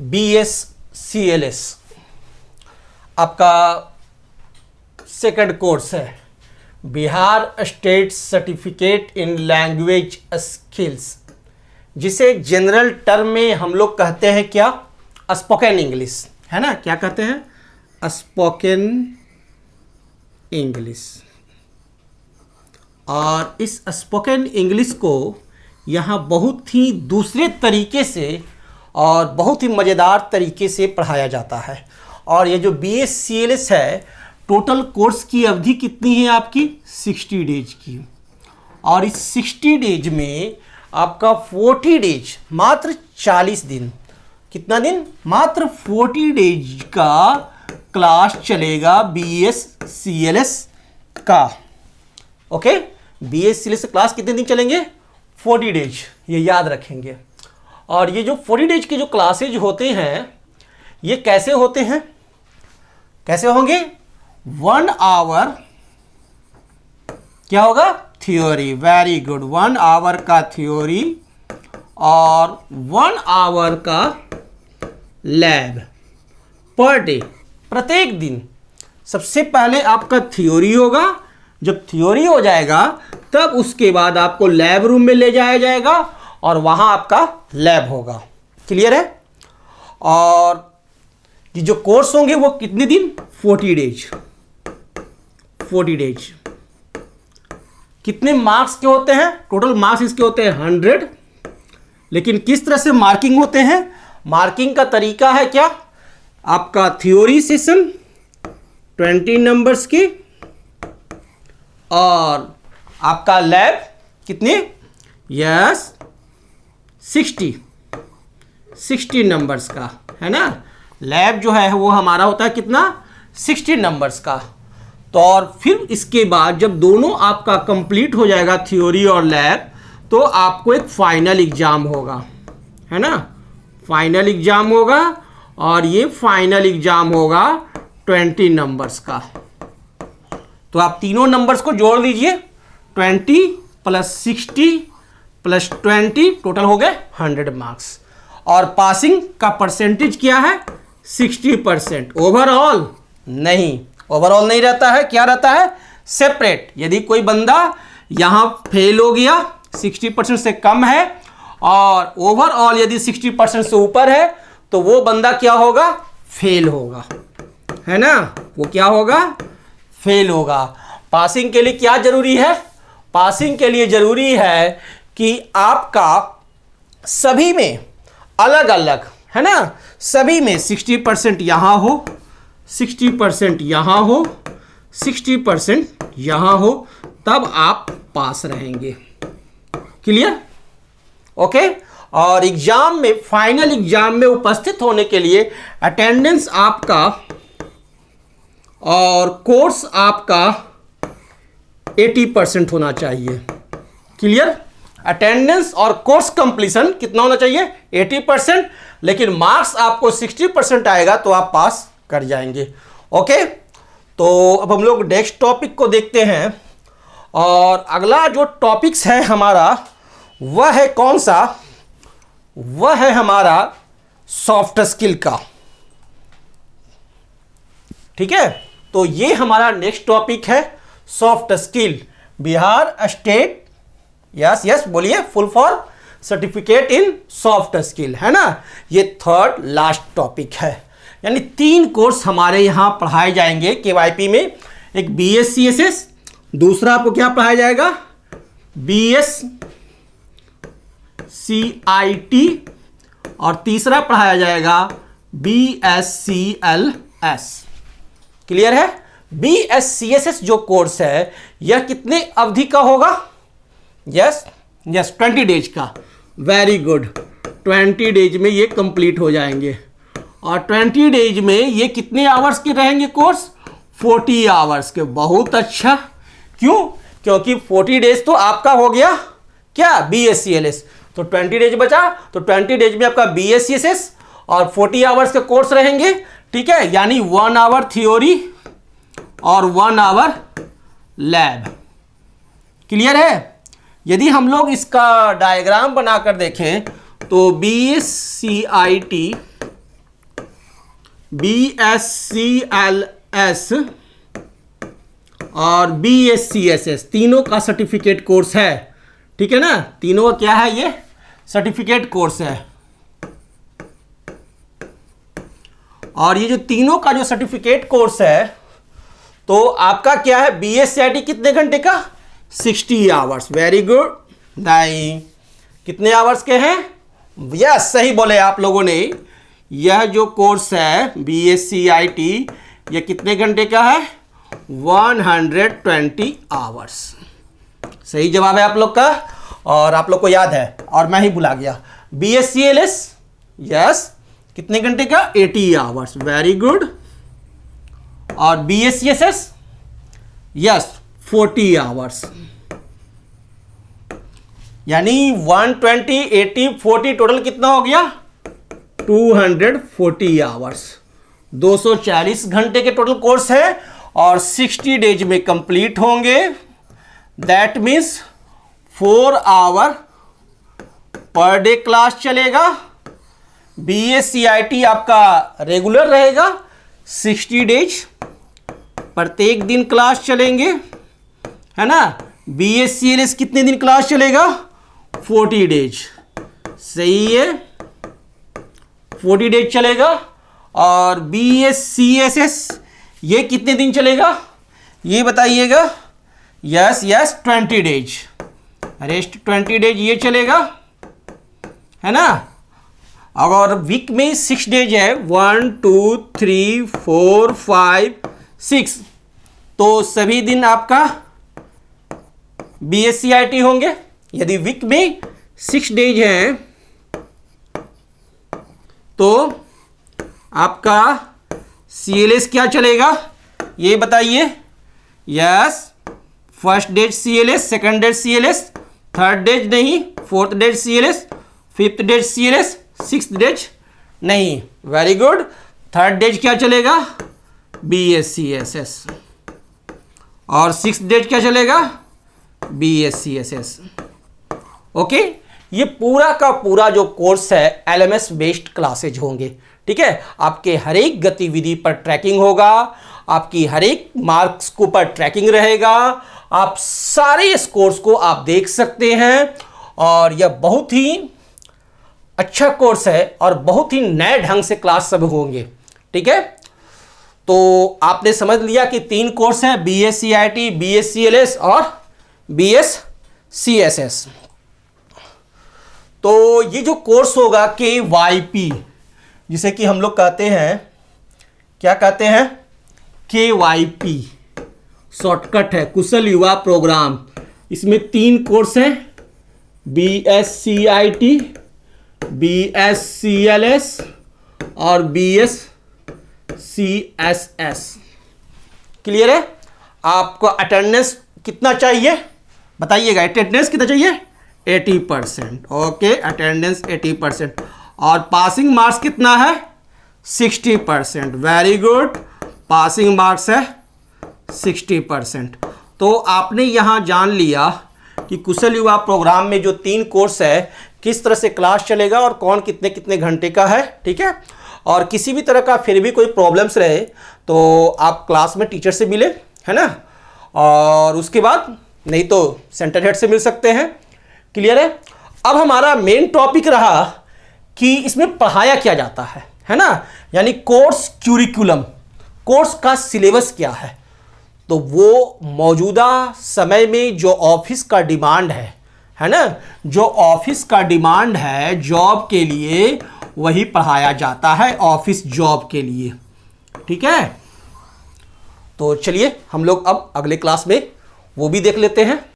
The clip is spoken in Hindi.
BSCLS आपका सेकंड कोर्स है, Bihar state certificate in language skills, जिसे जनरल टर्म में हम लोग कहते हैं क्या, स्पोकन इंग्लिश, है ना। क्या कहते हैं, स्पोकन इंग्लिश। और इस स्पोकन इंग्लिश को यहाँ बहुत ही दूसरे तरीके से और बहुत ही मज़ेदार तरीके से पढ़ाया जाता है। और ये जो BSCLS है, टोटल कोर्स की अवधि कितनी है आपकी, 60 डेज की। और इस 60 डेज में आपका 40 डेज, मात्र 40 दिन, कितना दिन, मात्र 40 डेज का क्लास चलेगा BSCLS का। ओके, BSCLS क्लास कितने दिन चलेंगे, 40 डेज, ये याद रखेंगे। और ये जो 40 डेज के जो क्लासेज होते हैं, ये कैसे होते हैं, कैसे होंगे, 1 आवर क्या होगा, थ्योरी, वेरी गुड, 1 आवर का थ्योरी और 1 आवर का लैब पर डे, प्रत्येक दिन। सबसे पहले आपका थ्योरी होगा, जब थ्योरी हो जाएगा तब उसके बाद आपको लैब रूम में ले जाया जाएगा और वहां आपका लैब होगा। क्लियर है। और ये जो कोर्स होंगे वो कितने दिन, 40 डेज। 40 डेज कितने मार्क्स के होते हैं, टोटल मार्क्स इसके होते हैं 100। लेकिन किस तरह से मार्किंग होते हैं, मार्किंग का तरीका है क्या, आपका थ्योरी सेशन 20 नंबर्स की और आपका लैब कितने, यस 60 नंबर्स का, है ना। लैब जो है वो हमारा होता है कितना, 60 नंबर्स का। तो और फिर इसके बाद जब दोनों आपका कंप्लीट हो जाएगा, थ्योरी और लैब, तो आपको एक फाइनल एग्जाम होगा, है ना, फाइनल एग्जाम होगा। और ये फाइनल एग्जाम होगा 20 नंबर्स का। तो आप तीनों नंबर्स को जोड़ लीजिए, 20 + 60 + 20, टोटल हो गए 100 मार्क्स। और पासिंग का परसेंटेज क्या है, 60%। ओवरऑल नहीं, ओवरऑल नहीं रहता है, क्या रहता है, सेपरेट। यदि कोई बंदा यहाँ फेल हो गया, 60% से कम है, और ओवरऑल यदि 60% से ऊपर है, तो वो बंदा क्या होगा, फेल होगा, है ना, वो क्या होगा, फेल होगा। पासिंग के लिए क्या जरूरी है, पासिंग के लिए जरूरी है कि आपका सभी में अलग अलग, है ना, सभी में 60% यहाँ हो, 60% यहाँ हो, 60% यहाँ हो, तब आप पास रहेंगे। Clear, okay. और एग्जाम में, फाइनल एग्जाम में उपस्थित होने के लिए अटेंडेंस आपका और कोर्स आपका 80% होना चाहिए। क्लियर, अटेंडेंस और कोर्स कंप्लीशन कितना होना चाहिए, 80%। लेकिन मार्क्स आपको 60% आएगा तो आप पास कर जाएंगे। ओके, तो अब हम लोग नेक्स्ट टॉपिक को देखते हैं। और अगला जो टॉपिक्स है हमारा, वह है कौन सा, वह है हमारा सॉफ्ट स्किल का। ठीक है, तो ये हमारा नेक्स्ट टॉपिक है soft skill, Bihar state, yes yes बोलिए, full form certificate in soft skill, है ना। ये थर्ड लास्ट टॉपिक है। यानी 3 कोर्स हमारे यहाँ पढ़ाए जाएंगे KYP में। एक BSCSS, दूसरा आपको क्या पढ़ाया जाएगा, BSCIT, और तीसरा पढ़ाया जाएगा BSCLS। क्लियर है। BSCSS जो कोर्स है, यह कितने अवधि का होगा, यस 20 डेज का। वेरी गुड, 20 डेज में ये कंप्लीट हो जाएंगे। और 20 डेज में ये कितने आवर्स के रहेंगे कोर्स, 40 आवर्स के। बहुत अच्छा, क्यों, क्योंकि 40 डेज तो आपका हो गया क्या, BSCLS, तो 20 डेज बचा, तो 20 डेज में आपका BSCSS और 40 आवर्स के कोर्स रहेंगे। ठीक है, यानी 1 आवर थ्योरी और 1 आवर लैब। क्लियर है। यदि हम लोग इसका डायग्राम बनाकर देखें तो BSCIT BSCLS और BSCSS तीनों का सर्टिफिकेट कोर्स है, ठीक है ना। तीनों का क्या है, ये सर्टिफिकेट कोर्स है। और ये जो तीनों का जो सर्टिफिकेट कोर्स है, तो आपका क्या है, BSCIT कितने घंटे का, 60 आवर्स। Very good. नहीं, कितने आवर्स के हैं, यस सही बोले आप लोगों ने। यह जो कोर्स है BSCIT, यह कितने घंटे का है, 120 आवर्स। सही जवाब है आप लोग का, और आप लोग को याद है, और मैं ही भुला गया। BSCLS, यस कितने घंटे का, 80 आवर्स। Very good. और BSCSS, यस 40 आवर्स। यानी 120, 80, 40 टोटल कितना हो गया, 240 आवर्स। 240 घंटे के टोटल कोर्स है और 60 डेज में कंप्लीट होंगे। That means 4 hour per day class चलेगा। BSCIT आपका रेगुलर रहेगा, 60 डेज प्रत्येक दिन क्लास चलेंगे, है ना। BSCLS कितने दिन क्लास चलेगा, 40 डेज। सही है, 40 डेज चलेगा। और BSCSS ये कितने दिन चलेगा, ये बताइएगा। यस 20 डेज, रेस्ट 20 डेज ये चलेगा, है ना। अगर वीक में 6 डेज है, 1 2 3 4 5 6, तो सभी दिन आपका BSCIT होंगे। यदि वीक में 6 डेज हैं तो आपका CLS क्या चलेगा, ये बताइए। Yes, first days CLS, second days CLS, third days नहीं, fourth days CLS, fifth days CLS, sixth days नहीं। Very good. थर्ड डेज क्या चलेगा, BSCSS, और सिक्स्थ डेज क्या चलेगा, BSCSS। ओके, ये पूरा का पूरा जो कोर्स है LMS बेस्ड क्लासेज होंगे, ठीक है। आपके हर एक गतिविधि पर ट्रैकिंग होगा, आपकी हर एक मार्क्स को पर ट्रैकिंग रहेगा। आप सारे इस कोर्स को आप देख सकते हैं, और यह बहुत ही अच्छा कोर्स है और बहुत ही नए ढंग से क्लास सब होंगे, ठीक है। तो आपने समझ लिया कि 3 कोर्स हैं, BSCIT, BSCLS और BSCSS। तो ये जो कोर्स होगा KYP, जिसे कि हम लोग कहते हैं, क्या कहते हैं, KYP शॉर्टकट है, कुशल युवा प्रोग्राम। इसमें 3 कोर्स हैं, BSCIT, BSCLS और BSCSS। क्लियर है। आपको अटेंडेंस कितना चाहिए बताइएगा, अटेंडेंस कितना चाहिए, 80%। Okay, attendance 80%। और पासिंग मार्क्स कितना है, 60%। वेरी गुड, पासिंग मार्क्स है 60%। तो आपने यहां जान लिया कि कुशल युवा प्रोग्राम में जो 3 कोर्स है, किस तरह से क्लास चलेगा और कौन कितने कितने घंटे का है, ठीक है। और किसी भी तरह का फिर भी कोई प्रॉब्लम्स रहे तो आप क्लास में टीचर से मिले, है ना, और उसके बाद नहीं तो सेंटर हेड से मिल सकते हैं। क्लियर है। अब हमारा मेन टॉपिक रहा कि इसमें पढ़ाया क्या जाता है ना, यानी कोर्स क्यूरिकुलम, कोर्स का सिलेबस क्या है। तो वो मौजूदा समय में जो ऑफिस का डिमांड है ना, जो ऑफिस का डिमांड है जॉब के लिए, वही पढ़ाया जाता है ऑफिस जॉब के लिए, ठीक है। तो चलिए हम लोग अब अगले क्लास में वो भी देख लेते हैं।